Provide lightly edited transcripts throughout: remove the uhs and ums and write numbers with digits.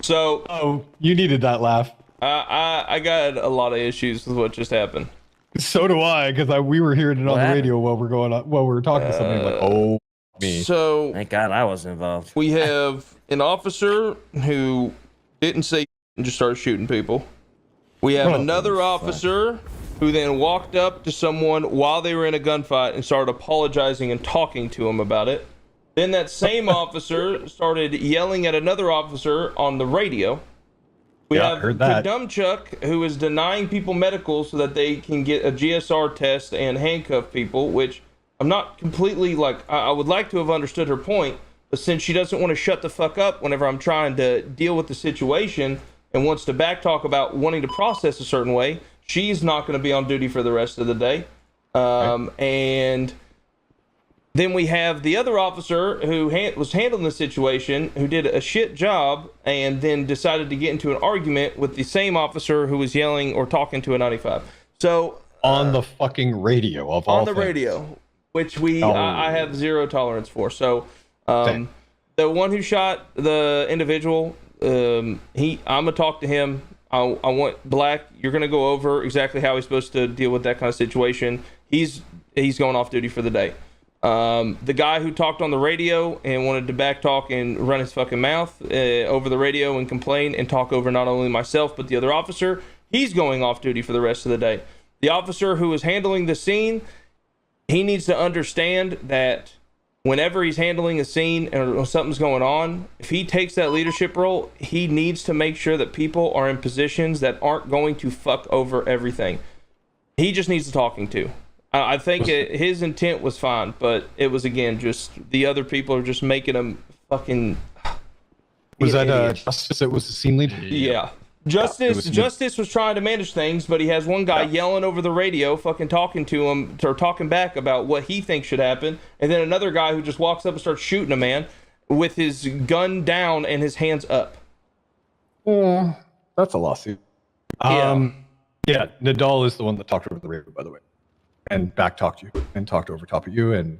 So, Oh, you needed that laugh. I got a lot of issues with what just happened. So do I, because we were hearing it on the radio while we were talking to somebody. Like, oh me. So Thank God I wasn't involved. we have an officer who didn't say and just started shooting people. We have another officer who then walked up to someone while they were in a gunfight and started apologizing and talking to him about it. Then that same officer started yelling at another officer on the radio. We have Kadumchuk, who is denying people medical so that they can get a GSR test and handcuff people, which I'm not completely I would like to have understood her point, but since she doesn't want to shut the fuck up whenever I'm trying to deal with the situation and wants to backtalk about wanting to process a certain way, she's not going to be on duty for the rest of the day. And then we have the other officer who was handling the situation, who did a shit job, and then decided to get into an argument with the same officer who was yelling or talking to a 95. So on the fucking radio of all on the radio, which I have zero tolerance for. So the one who shot the individual, I'm gonna talk to him. I want Black. You're gonna go over exactly how he's supposed to deal with that kind of situation. He's going off duty for the day. The guy who talked on the radio and wanted to backtalk and run his fucking mouth over the radio and complain and talk over not only myself but the other officer, he's going off duty for the rest of the day. The officer who is handling the scene, he needs to understand that whenever he's handling a scene or something's going on, if he takes that leadership role, he needs to make sure that people are in positions that aren't going to fuck over everything. He just needs the talking to. I think his intent was fine, but it was, again, just the other people are just making him fucking... Was that Justice that was the scene lead? Yeah. Justice was trying to manage things, but he has one guy yelling over the radio, fucking talking to him, or talking back about what he thinks should happen, and then another guy who just walks up and starts shooting a man with his gun down and his hands up. Oh, that's a lawsuit. Yeah, Nadal is the one that talked over the radio, by the way. And back-talked you and talked over top of you. And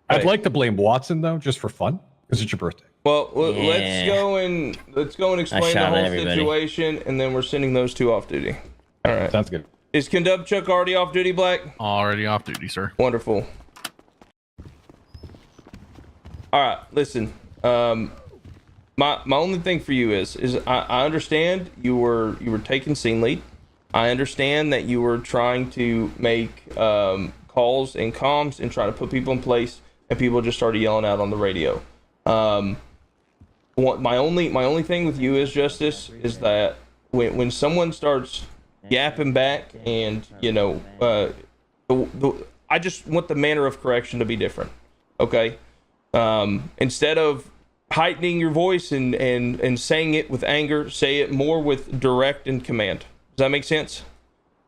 I'd like to blame Watson, though, just for fun, because it's your birthday. Well, let's go and explain the whole situation, and then we're sending those two off duty. All right. Sounds good. Is Kadumchuk already off duty, Black? Already off duty, sir. Wonderful. All right, listen. My only thing for you is I understand you were taking scene lead. I understand that you were trying to make calls and comms and try to put people in place, and people just started yelling out on the radio. My only thing with you is, Justice, is that when someone starts yapping back, and I just want the manner of correction to be different. Okay, instead of heightening your voice and saying it with anger, say it more with direct and command. Does that make sense?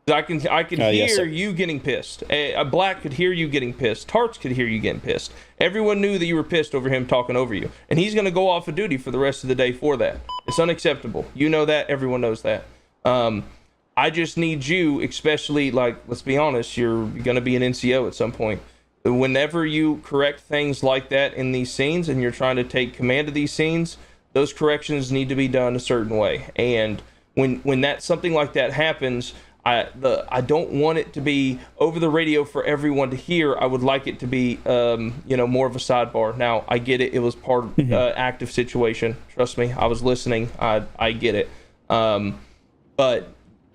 I can hear you getting pissed. A Black could hear you getting pissed. Tarts could hear you getting pissed. Everyone knew that you were pissed over him talking over you. And he's going to go off of duty for the rest of the day for that. It's unacceptable. You know that. Everyone knows that. I just need you, especially, let's be honest, you're going to be an NCO at some point. Whenever you correct things like that in these scenes and you're trying to take command of these scenes, those corrections need to be done a certain way. And when something like that happens, I don't want it to be over the radio for everyone to hear. I would like it to be more of a sidebar. Now, I get it. It was part of active situation. Trust me, I was listening. I get it. But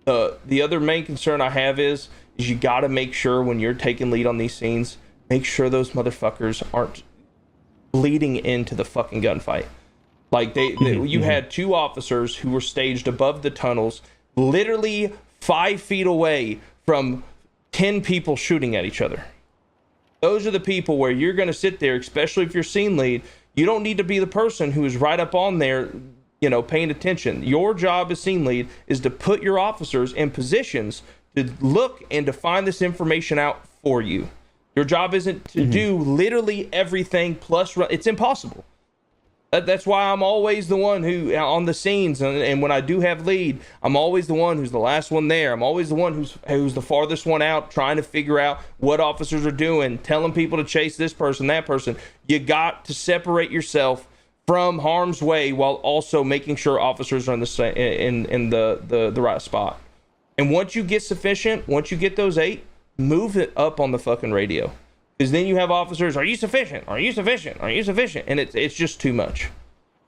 the other main concern I have is you got to make sure when you're taking lead on these scenes, make sure those motherfuckers aren't bleeding into the fucking gunfight. You had two officers who were staged above the tunnels, literally 5 feet away from 10 people shooting at each other. Those are the people where you're going to sit there, especially if you're scene lead. You don't need to be the person who is right up on there, paying attention. Your job as scene lead is to put your officers in positions to look and to find this information out for you. Your job isn't to do literally everything plus run. It's impossible. That's why I'm always the one who on the scenes, and when I do have lead, I'm always the one who's the last one there. I'm always the one who's the farthest one out, trying to figure out what officers are doing, telling people to chase this person, that person. You got to separate yourself from harm's way while also making sure officers are in the right spot. And once you get sufficient, once you get those 8, move it up on the fucking radio. Because then you have officers, are you sufficient? Are you sufficient? Are you sufficient? And it's just too much.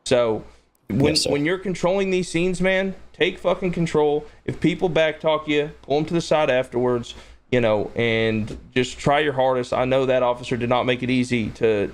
So when you're controlling these scenes, man, take fucking control. If people backtalk you, pull them to the side afterwards, and just try your hardest. I know that officer did not make it easy to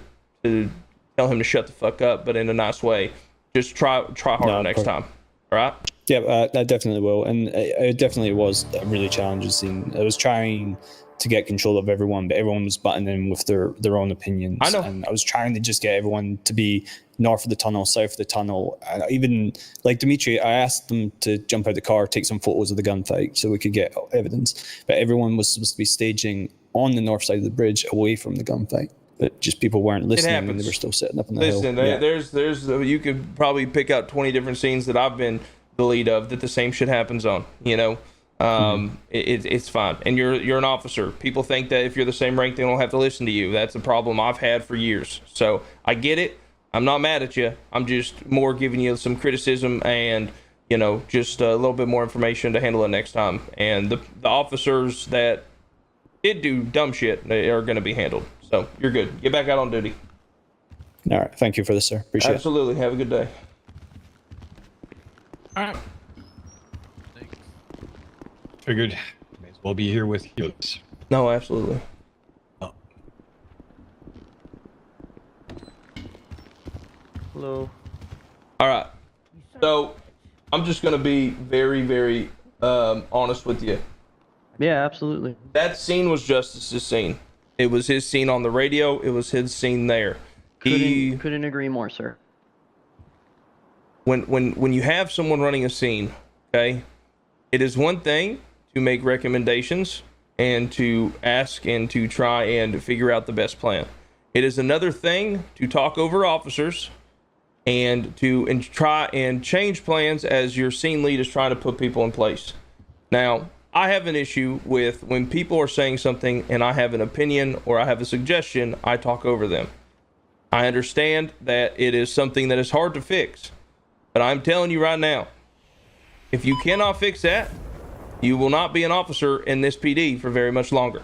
tell him to shut the fuck up, but in a nice way. Just try harder next time. All right? Yeah, I definitely will. And it definitely was a really challenging scene. I was trying to get control of everyone, but everyone was butting in with their own opinions. I know. And I was trying to just get everyone to be north of the tunnel, south of the tunnel. And even, like Dimitri, I asked them to jump out of the car, take some photos of the gunfight so we could get evidence. But everyone was supposed to be staging on the north side of the bridge away from the gunfight. But just people weren't listening and they were still sitting up on the hill. Listen, there's you could probably pick out 20 different scenes that I've been the lead of that the same shit happens on, it's fine. And you're an officer. People think that if you're the same rank, they don't have to listen to you. That's a problem I've had for years. So I get it. I'm not mad at you. I'm just more giving you some criticism and, just a little bit more information to handle it next time. And the officers that did do dumb shit, they are going to be handled. So you're good. Get back out on duty. All right. Thank you for this, sir. Appreciate Absolutely. Have a good day. All right. Figured may as well be here with you. No, absolutely. Oh. Hello. All right. So I'm just going to be very, very honest with you. Yeah, absolutely. That scene was Justice's scene. It was his scene on the radio. It was his scene there. Couldn't agree more, sir. When you have someone running a scene, okay, it is one thing to make recommendations and to ask and to try and figure out the best plan. It is another thing to talk over officers and try and change plans as your scene lead is trying to put people in place. Now, I have an issue with when people are saying something and I have an opinion or I have a suggestion, I talk over them. I understand that it is something that is hard to fix, but I'm telling you right now, if you cannot fix that, you will not be an officer in this PD for very much longer.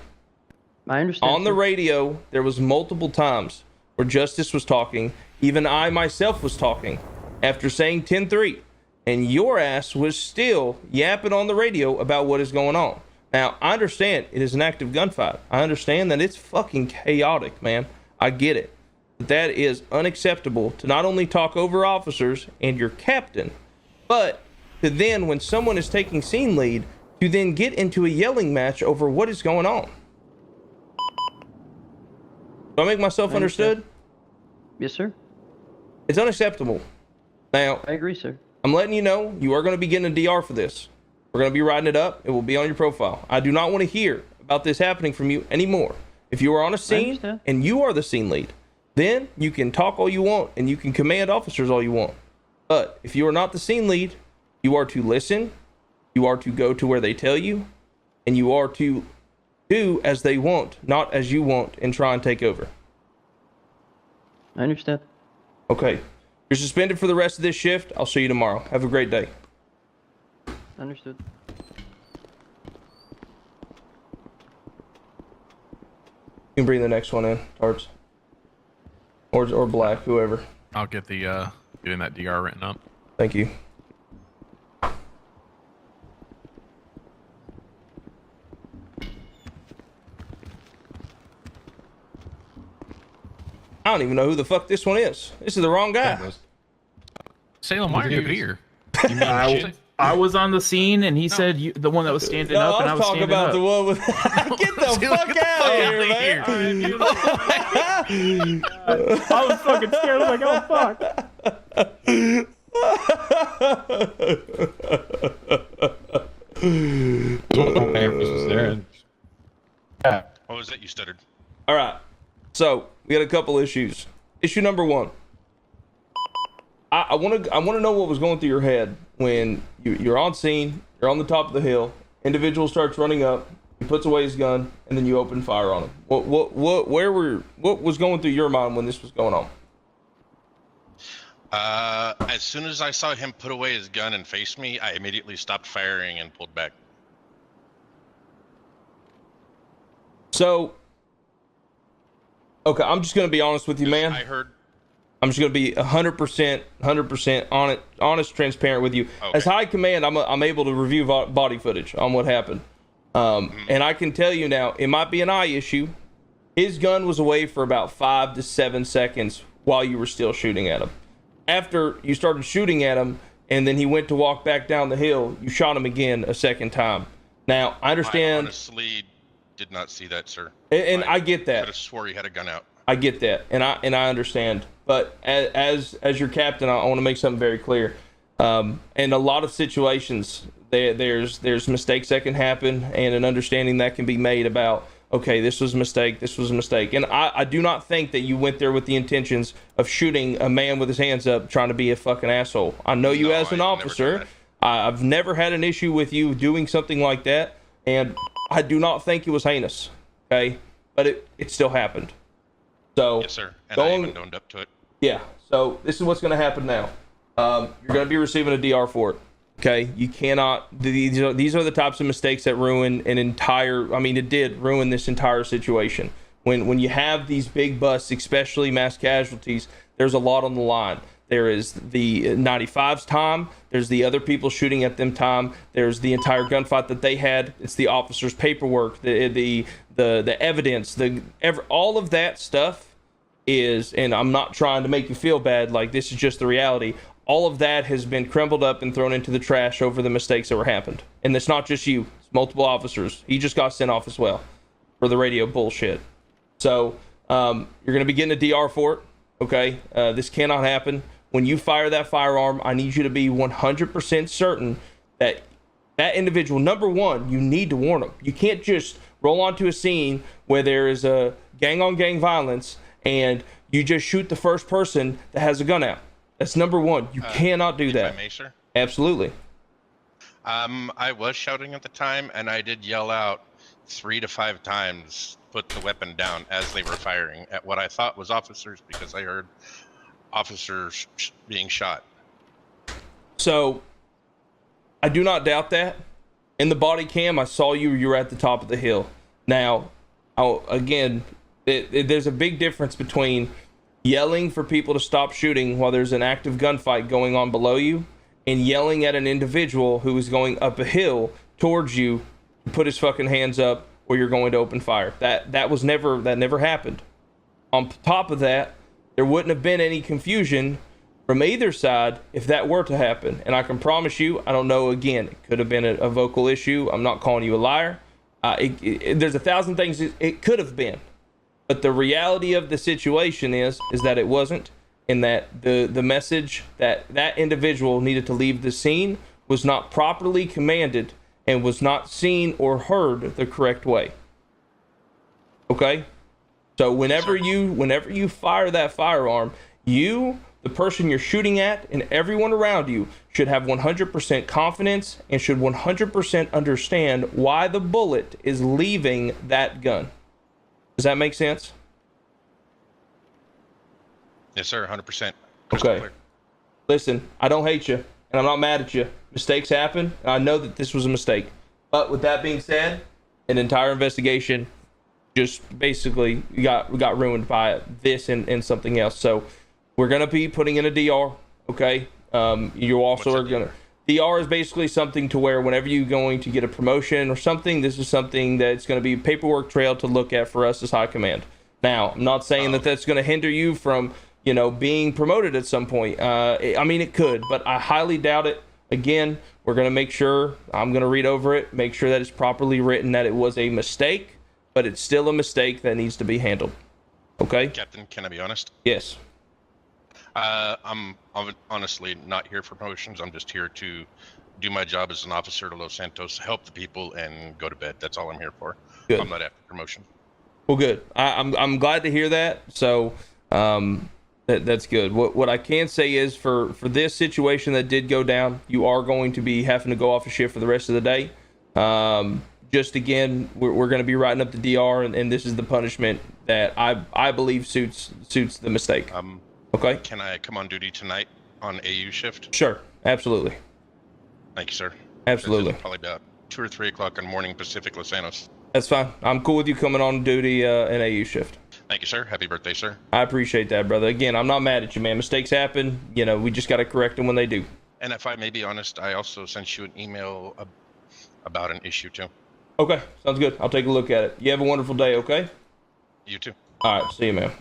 I understand. On the radio, there was multiple times where Justice was talking, even I myself was talking, after saying 10-3. And your ass was still yapping on the radio about what is going on. Now, I understand it is an active gunfight. I understand that it's fucking chaotic, man. I get it. But that is unacceptable to not only talk over officers and your captain, but to then, when someone is taking scene lead, to then get into a yelling match over what is going on. Do I make myself understood? Yes, sir. It's unacceptable. Now, I agree, sir. I'm letting you know, you are going to be getting a DR for this. We're going to be writing it up. It will be on your profile. I do not want to hear about this happening from you anymore. If you are on a scene and you are the scene lead, then you can talk all you want and you can command officers all you want. But if you are not the scene lead, you are to listen, you are to go to where they tell you, and you are to do as they want, not as you want, and try and take over. I understand. Okay. You're suspended for the rest of this shift. I'll see you tomorrow. Have a great day. Understood. You can bring the next one in, Tarts. Or Black, whoever. I'll get the getting that DR written up. Thank you. I don't even know who the fuck this one is. This is the wrong guy. Salem, why are you here? I was on the scene, and he said the one that was standing up, and I was standing up. The one with. Get the fuck out of here, man! I was fucking scared. I was like, oh fuck. What was that you stuttered? All right. So we got a couple issues. Issue number one. I want to know what was going through your head when you're on scene, you're on the top of the hill, individual starts running up, he puts away his gun, and then you open fire on him. What was going through your mind when this was going on? As soon as I saw him put away his gun and face me, I immediately stopped firing and pulled back. So, okay, I'm just gonna be honest with you, man. I heard. I'm just gonna be 100% honest, transparent with you. Okay. As high command, I'm able to review body footage on what happened, and I can tell you now, it might be an eye issue. His gun was away for about 5 to 7 seconds while you were still shooting at him. After you started shooting at him, and then he went to walk back down the hill, you shot him again a second time. Now, I understand. I honestly did not see that, sir. And I get that. I could have swore he had a gun out. I get that, and I understand. But as your captain, I want to make something very clear. In a lot of situations, there's mistakes that can happen, and an understanding that can be made about, okay, this was a mistake, this was a mistake. And I do not think that you went there with the intentions of shooting a man with his hands up trying to be a fucking asshole. I know you as an officer. I've never had an issue with you doing something like that, and I do not think it was heinous, okay? But it still happened. So yes, sir. And I even owned up to it. Yeah. So this is what's going to happen now. You're going to be receiving a DR for it. Okay. You cannot. These are the types of mistakes that ruin an entire. I mean, it did ruin this entire situation. When you have these big busts, especially mass casualties, there's a lot on the line. There is the 95's time. There's the other people shooting at them time. There's the entire gunfight that they had. It's the officer's paperwork, the evidence, all of that stuff is, and I'm not trying to make you feel bad, like this is just the reality. All of that has been crumbled up and thrown into the trash over the mistakes that were happened. And it's not just you, it's multiple officers. He just got sent off as well for the radio bullshit. So you're going to be getting a DR for it. Okay. This cannot happen. When you fire that firearm, I need you to be 100% certain that that individual, number one, you need to warn them. You can't just roll onto a scene where there is a gang-on-gang violence and you just shoot the first person that has a gun out. That's number one. You cannot do that. If I may, sir? Absolutely. I was shouting at the time, and I did yell out 3 to 5 times, put the weapon down as they were firing at what I thought was officers, because I heard officers being shot. So I do not doubt that. In the body cam, I saw you were at the top of the hill. Now, again, there's a big difference between yelling for people to stop shooting while there's an active gunfight going on below you and yelling at an individual who is going up a hill towards you to put his fucking hands up or you're going to open fire. That never happened. On top of that, there wouldn't have been any confusion from either side if that were to happen. And I can promise you, I don't know, again, it could have been a vocal issue. I'm not calling you a liar. There's 1,000 things it could have been. But the reality of the situation is that it wasn't, and that the message that individual needed to leave the scene was not properly commanded and was not seen or heard the correct way. Okay? So whenever you fire that firearm, you, the person you're shooting at, and everyone around you should have 100% confidence and should 100% understand why the bullet is leaving that gun. Does that make sense? Yes, sir, 100%. Okay. Listen, I don't hate you, and I'm not mad at you. Mistakes happen, and I know that this was a mistake. But with that being said, an entire investigation just basically got ruined by this and something else. So we're gonna be putting in a DR. Okay. You also are gonna. DR is basically something to where whenever you're going to get a promotion or something, this is something that's going to be a paperwork trail to look at for us as high command. Now, I'm not saying that that's going to hinder you from, being promoted at some point. I mean, it could, but I highly doubt it. Again, we're going to make sure, I'm going to read over it, make sure that it's properly written, that it was a mistake, but it's still a mistake that needs to be handled. Okay? Captain, can I be honest? Yes. I'm honestly not here for promotions. I'm just here to do my job as an officer to Los Santos, help the people, and go to bed. That's all I'm here for. Good. I'm not after promotion. Well, good. I'm glad to hear that. So that's good. What I can say is for this situation that did go down, you are going to be having to go off a shift for the rest of the day. Just again, we're going to be writing up the DR, and this is the punishment that I believe suits the mistake. Okay. Can I come on duty tonight on AU shift? Sure, absolutely. Thank you, sir. Absolutely. This is probably about 2 or 3 o'clock in the morning Pacific Los Angeles. That's fine. I'm cool with you coming on duty in AU shift. Thank you, sir. Happy birthday, sir. I appreciate that, brother. Again, I'm not mad at you, man. Mistakes happen. You know, we just got to correct them when they do. And if I may be honest, I also sent you an email about an issue too. Okay, sounds good. I'll take a look at it. You have a wonderful day, okay? You too. All right, see you, man.